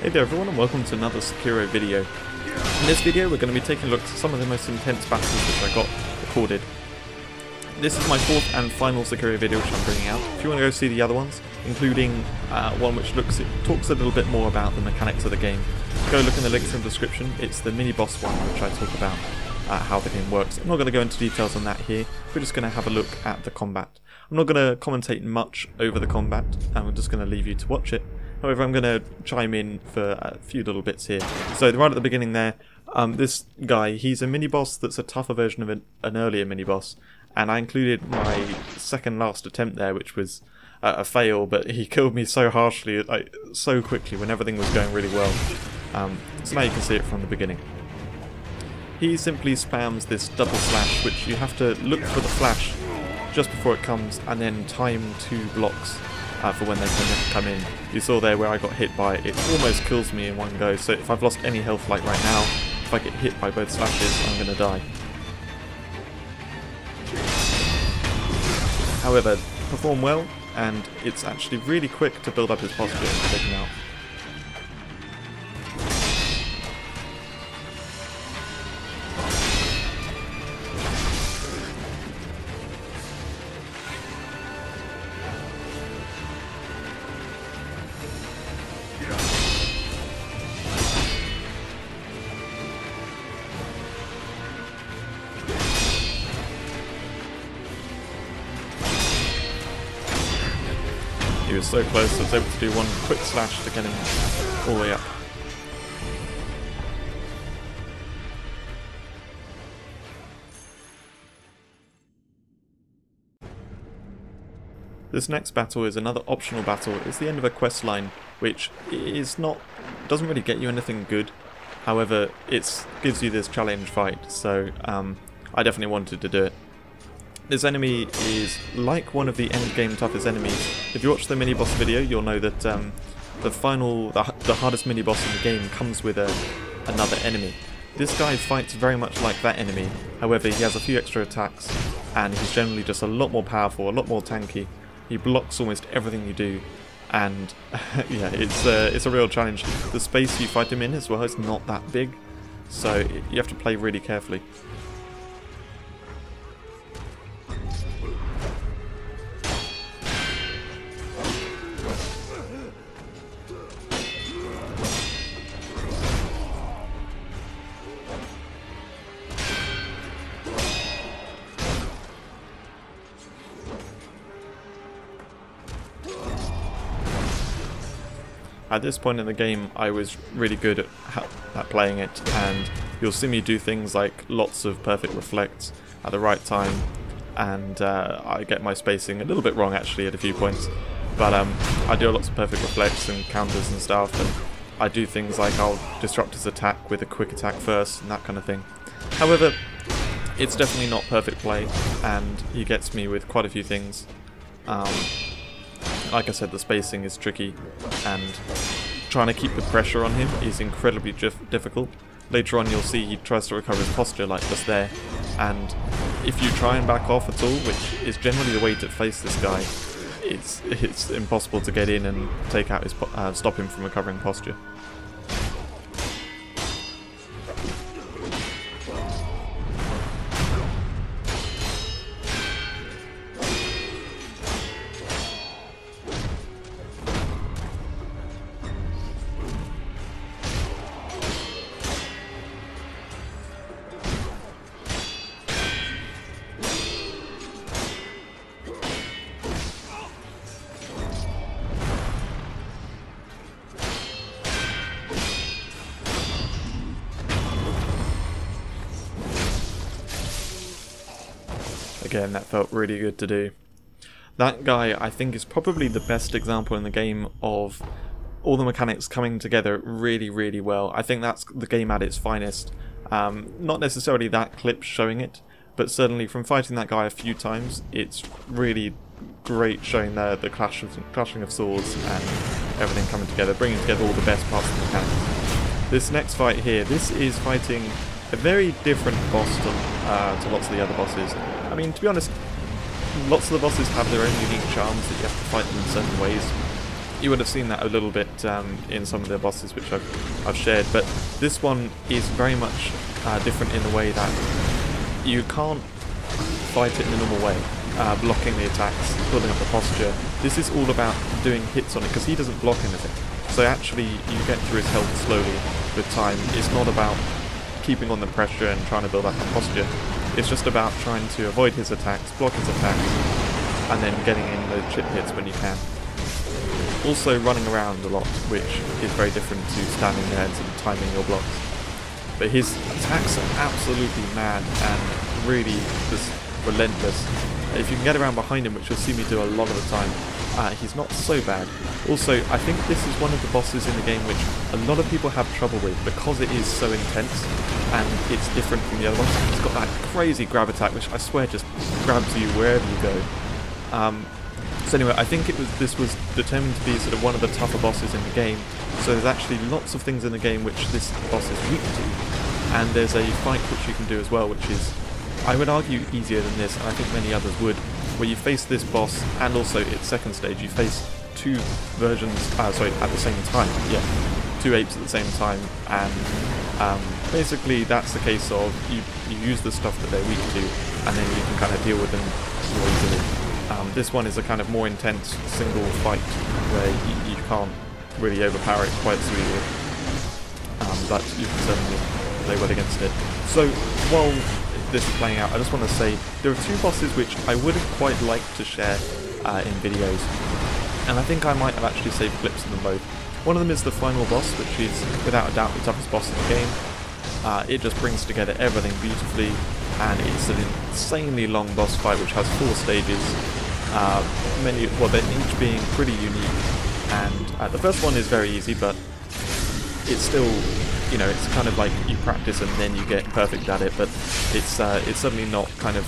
Hey there everyone, and welcome to another Sekiro video. In this video we're going to be taking a look at some of the most intense battles which I got recorded. This is my fourth and final Sekiro video which I'm bringing out. If you want to go see the other ones, including one which talks a little bit more about the mechanics of the game, go look in the links in the description. It's the mini-boss one which I talk about how the game works. I'm not going to go into details on that here, we're just going to have a look at the combat. I'm not going to commentate much over the combat, and we're just going to leave you to watch it. However, I'm going to chime in for a few little bits here. So right at the beginning there, this guy, he's a mini-boss that's a tougher version of an earlier mini-boss. And I included my second last attempt there, which was a fail, but he killed me so harshly, so quickly when everything was going really well. So now you can see it from the beginning. He simply spams this double slash, which you have to look for the flash just before it comes, and then time 2 blocks. For when they come in. You saw there where I got hit by it, it almost kills me in one go, so if I've lost any health like right now, if I get hit by both slashes, I'm going to die. However, perform well, and it's actually really quick to build up his posture and take him out. He was so close, I was able to do one quick slash to get him all the way up. This next battle is another optional battle. It's the end of a quest line, which doesn't really get you anything good. However, it gives you this challenge fight, so I definitely wanted to do it. This enemy is like one of the endgame toughest enemies. If you watch the mini-boss video, you'll know that the hardest mini-boss in the game comes with another enemy. This guy fights very much like that enemy, however he has a few extra attacks, and he's generally just a lot more powerful, a lot more tanky. He blocks almost everything you do, and yeah, it's a real challenge. The space you fight him in as well is not that big, so you have to play really carefully. At this point in the game, I was really good at playing it, and you'll see me do things like lots of perfect reflects at the right time, and I get my spacing a little bit wrong actually at a few points, but I do lots of perfect reflects and counters and stuff, and I do things like I'll disrupt his attack with a quick attack first and that kind of thing. However, it's definitely not perfect play, and he gets me with quite a few things. Like I said, the spacing is tricky, and trying to keep the pressure on him is incredibly difficult. Later on you'll see he tries to recover his posture like just there, and if you try and back off at all, which is generally the way to face this guy, it's impossible to get in and take out his stop him from recovering posture. Again, that felt really good to do. That guy, I think, is probably the best example in the game of all the mechanics coming together really, really well. I think that's the game at its finest. Not necessarily that clip showing it, but certainly from fighting that guy a few times, it's really great showing the clashing of swords and everything coming together, bringing together all the best parts of the mechanics. This next fight here, this is fighting a very different boss to lots of the other bosses. I mean, to be honest, lots of the bosses have their own unique charms that you have to fight them in certain ways. you would have seen that a little bit in some of the bosses which I've shared, but this one is very much different in the way that you can't fight it in a normal way, blocking the attacks, building up the posture. This is all about doing hits on it, because he doesn't block anything. So actually you get through his health slowly with time. It's not about keeping on the pressure and trying to build up the posture. It's just about trying to avoid his attacks, block his attacks, and then getting in the chip hits when you can. Also running around a lot, which is very different to standing there and sort of timing your blocks. But his attacks are absolutely mad and really just relentless. If you can get around behind him, which you'll see me do a lot of the time, he's not so bad. Also, I think this is one of the bosses in the game which a lot of people have trouble with because it is so intense and it's different from the other ones. It's got that crazy grab attack which I swear just grabs you wherever you go. So anyway, I think this was determined to be sort of one of the tougher bosses in the game. So there's actually lots of things in the game which this boss is weak to. And there's a fight which you can do as well, which is, I would argue, easier than this, and I think many others would, where you face this boss and also its second stage. You face two versions, at the same time, yeah, two apes at the same time, and basically that's the case of you use the stuff that they're weak to, and then you can kind of deal with them more easily. This one is a kind of more intense single fight where you can't really overpower it quite so easily, but you can certainly play well against it. So while this is playing out, I just want to say there are two bosses which I would have quite liked to share in videos, and I think I might have actually saved clips of them both. One of them is the final boss, which is without a doubt the toughest boss in the game. It just brings together everything beautifully, and it's an insanely long boss fight which has 4 stages, they're each being pretty unique, and the first one is very easy, but it's still, you know, it's kind of like you practice and then you get perfect at it, but it's certainly not kind of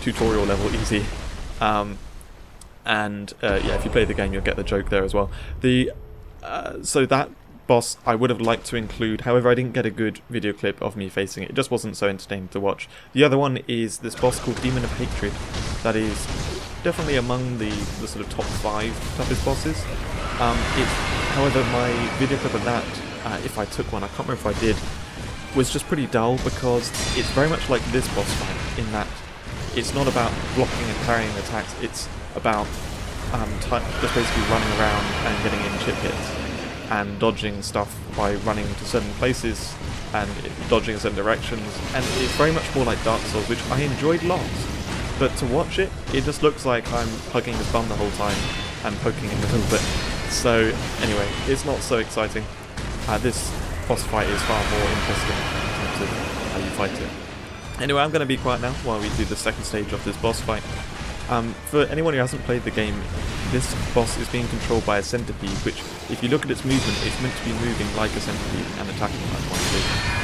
tutorial level easy. Yeah, if you play the game you'll get the joke there as well. So that boss I would have liked to include, however I didn't get a good video clip of me facing it. It just wasn't so entertaining to watch. The other one is this boss called Demon of Hatred. That is definitely among the sort of top 5 toughest bosses. However, my video clip of that, if I took one, I can't remember if I did, was just pretty dull because it's very much like this boss fight in that it's not about blocking and parrying attacks, it's about just basically running around and getting in chip hits and dodging stuff by running to certain places and dodging in certain directions, and it's very much more like Dark Souls, which I enjoyed lots, but to watch it, it just looks like I'm hugging his bum the whole time and poking him a little bit. So anyway, it's not so exciting. This boss fight is far more interesting in terms of how you fight it. Anyway, I'm going to be quiet now while we do the second stage of this boss fight. For anyone who hasn't played the game, this boss is being controlled by a centipede, which, if you look at its movement, it's meant to be moving like a centipede and attacking like one too.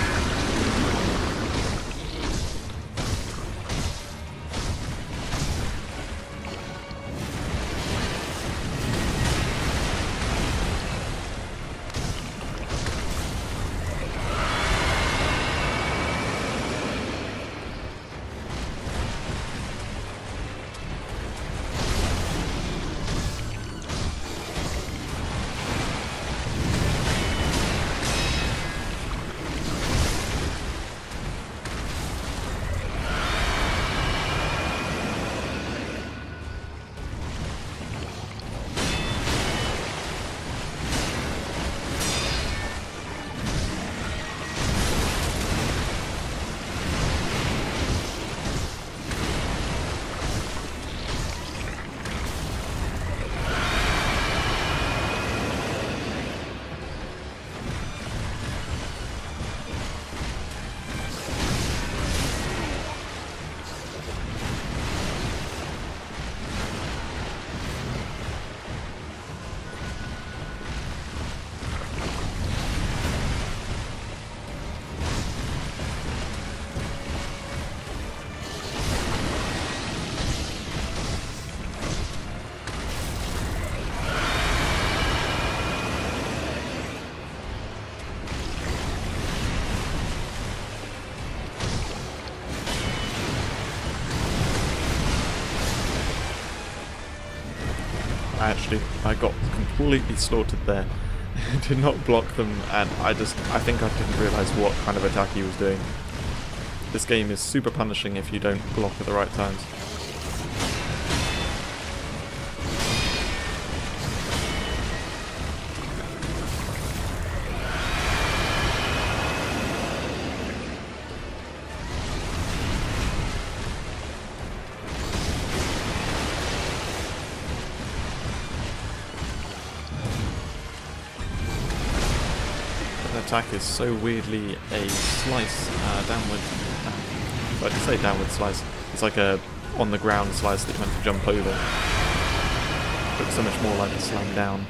I got completely slaughtered there. Did not block them, and I think I didn't realise what kind of attack he was doing. This game is super punishing if you don't block at the right times. Attack is so weirdly a slice downward. I did say downward slice. It's like a on the ground slice that you meant to jump over. Looks so much more like a slam down.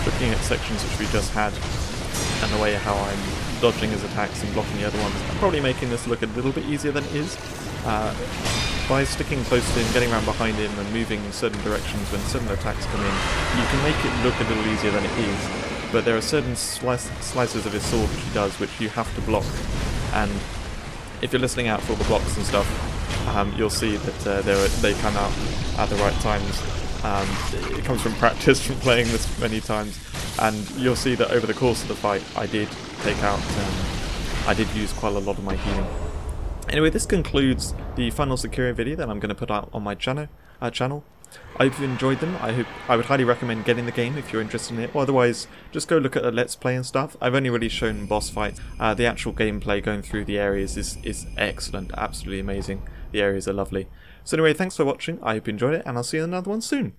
Looking at sections which we just had, and the way how I'm dodging his attacks and blocking the other ones, I'm probably making this look a little bit easier than it is. By sticking close to him, getting around behind him and moving in certain directions when certain attacks come in, you can make it look a little easier than it is, but there are certain slices of his sword which he does which you have to block, and if you're listening out for all the blocks and stuff, you'll see that they come out at the right times. It comes from practice, from playing this many times, and you'll see that over the course of the fight I did use quite a lot of my healing. Anyway, this concludes the final Sekiro video that I'm going to put out on my channel. I hope you enjoyed them. I would highly recommend getting the game if you're interested in it, or otherwise just go look at a Let's Play and stuff. I've only really shown boss fights. The actual gameplay going through the areas is excellent, absolutely amazing. The areas are lovely. So anyway, thanks for watching, I hope you enjoyed it, and I'll see you in another one soon.